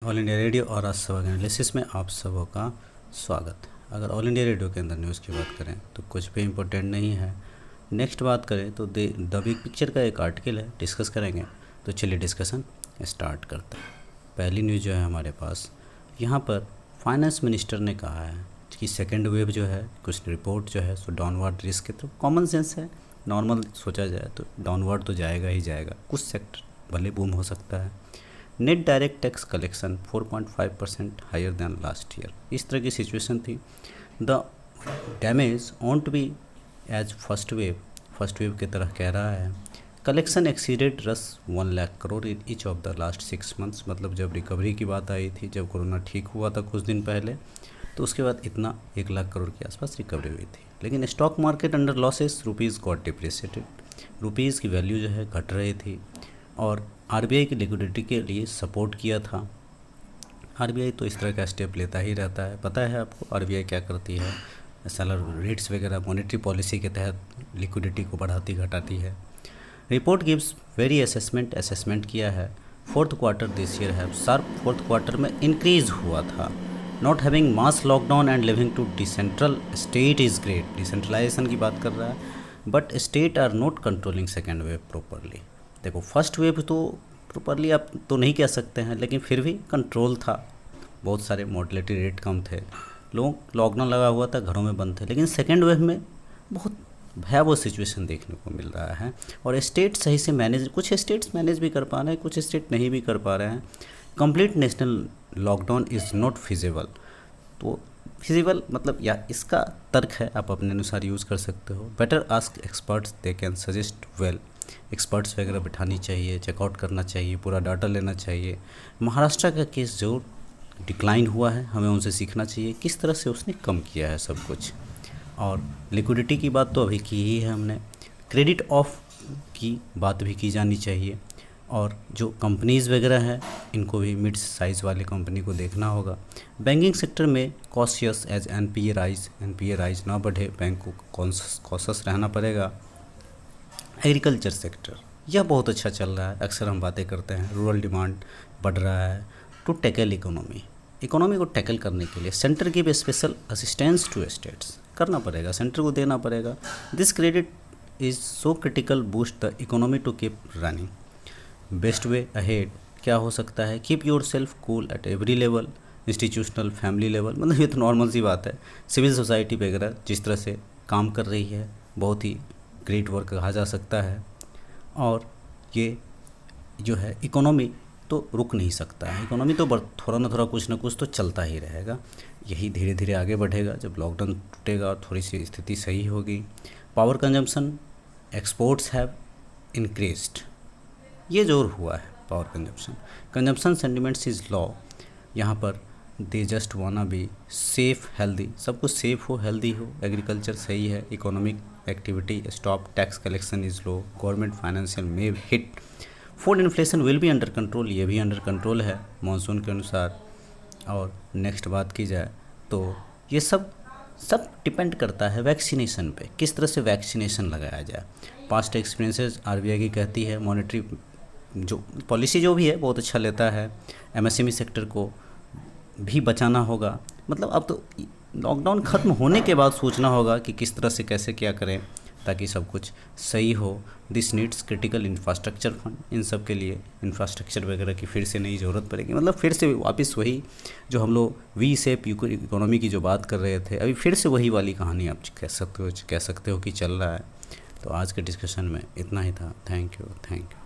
All India radio और आज सबक एनालिसिस में आप सबों का स्वागत। अगर ऑल इंडिया रेडियो के अंदर न्यूज़ की बात करें तो कुछ भी इम्पोर्टेंट नहीं है। नेक्स्ट बात करें तो द बिग पिक्चर का एक आर्टिकल है, डिस्कस करेंगे। तो चलिए डिस्कशन स्टार्ट करते हैं। पहली न्यूज़ जो है हमारे पास, यहाँ पर फाइनेंस मिनिस्टर ने कहा है कि सेकेंड वेव जो है, कुछ रिपोर्ट जो है सो डाउनवर्ड रिस्क है। तो कॉमन सेंस है, नॉर्मल सोचा जाए तो डाउनवर्ड तो जाएगा ही जाएगा, कुछ सेक्टर भले बूम हो सकता है। Net direct tax collection 4.5% higher than last year, इस तरह की सिचुएशन थी। The damage won't be as first wave की तरह कह रहा है। कलेक्शन एक्सीडेड रस 1 lakh crore in each of the last 6 months, मतलब जब रिकवरी की बात आई थी, जब कोरोना ठीक हुआ था कुछ दिन पहले, तो उसके बाद इतना 1 लाख करोड़ के आसपास रिकवरी हुई थी। लेकिन stock market under losses, rupees got depreciated, rupees की वैल्यू जो है घट रही थी और आरबीआई की लिक्विडिटी के लिए सपोर्ट किया था। आरबीआई तो इस तरह का स्टेप लेता ही रहता है, पता है आपको आरबीआई क्या करती है, सैलर रेट्स वगैरह मॉनेटरी पॉलिसी के तहत लिक्विडिटी को बढ़ाती घटाती है। रिपोर्ट गिव्स वेरी असेसमेंट किया है। फोर्थ क्वार्टर दिस ईयर है शार्प, फोर्थ क्वार्टर में इंक्रीज हुआ था। Not having mass lockdown and living to decentral state is great, decentralisation की बात कर रहा है, but state are not controlling second wave properly. देखो फर्स्ट वेव तो प्रॉपरली आप तो नहीं कह सकते हैं, लेकिन फिर भी कंट्रोल था, बहुत सारे मोर्टेलिटी रेट कम थे, लोग लॉकडाउन लगा हुआ था, घरों में बंद थे। लेकिन सेकेंड वेव में बहुत भयावह सिचुएशन देखने को मिल रहा है और स्टेट सही से मैनेज, कुछ स्टेट्स मैनेज भी कर पा रहे हैं, कुछ स्टेट नहीं भी कर पा रहे हैं। Complete national lockdown is not feasible. तो फिजिबल मतलब या इसका तर्क है, आप अपने अनुसार यूज़ कर सकते हो। Better ask experts, they can suggest well, experts वगैरह बिठानी चाहिए, चेकआउट करना चाहिए, पूरा डाटा लेना चाहिए। महाराष्ट्र का केस जो डिक्लाइन हुआ है, हमें उनसे सीखना चाहिए किस तरह से उसने कम किया है सब कुछ। और लिक्विडिटी की बात तो अभी की ही है हमने, क्रेडिट ऑफ की बात भी की जानी चाहिए। और जो कंपनीज़ वगैरह हैं इनको भी मिड साइज़ वाले कंपनी को देखना होगा। बैंकिंग सेक्टर में कॉशियस एज एनपीए राइज ना बढ़े, बैंक को कॉशियस रहना पड़ेगा। एग्रीकल्चर सेक्टर यह बहुत अच्छा चल रहा है, अक्सर हम बातें करते हैं, रूरल डिमांड बढ़ रहा है। टू टैकल इकोनॉमी को टैकल करने के लिए centre give special assistance to states, करना पड़ेगा, सेंटर को देना पड़ेगा। This credit is so critical boost the economy to keep running. Best way ahead क्या हो सकता है, keep yourself cool at every level, institutional, family level, मतलब ये तो नॉर्मल सी बात है। सिविल सोसाइटी वगैरह जिस तरह से काम कर रही है, बहुत ही ग्रेट वर्क कहा जा सकता है। और ये जो है इकोनॉमी तो रुक नहीं सकता है, इकोनॉमी तो थोड़ा ना कुछ तो चलता ही रहेगा। यही धीरे धीरे आगे बढ़ेगा जब लॉकडाउन टूटेगा और थोड़ी सी स्थिति सही होगी। Power consumption, exports have increased, ये जोर हुआ है power consumption sentiments is low. यहाँ पर they just wanna be safe healthy, सब कुछ सेफ हो, हेल्दी हो, एग्रीकल्चर सही है, economic activity stop, tax collection is low, government financial में hit, food inflation will be under control, ये भी अंडर कंट्रोल है मॉनसून के अनुसार। और नेक्स्ट बात की जाए तो ये सब डिपेंड करता है वैक्सीनेशन पे, किस तरह से वैक्सीनेशन लगाया जाए। पास्ट एक्सपीरियंसेस आरबीआई की कहती है मॉनेटरी जो पॉलिसी जो भी है बहुत अच्छा लेता है, एमएसएमई सेक्टर को भी बचाना होगा। मतलब अब तो लॉकडाउन ख़त्म होने के बाद सोचना होगा कि किस तरह से कैसे क्या करें ताकि सब कुछ सही हो। This needs critical infrastructure fund, इन सब के लिए इंफ्रास्ट्रक्चर वगैरह की फिर से नई ज़रूरत पड़ेगी, मतलब फिर से वापस वही जो हम लोग वी शेप इकोनॉमी की जो बात कर रहे थे, अभी फिर से वही वाली कहानी आप कह सकते हो कि चल रहा है। तो आज के डिस्कशन में इतना ही था। Thank you.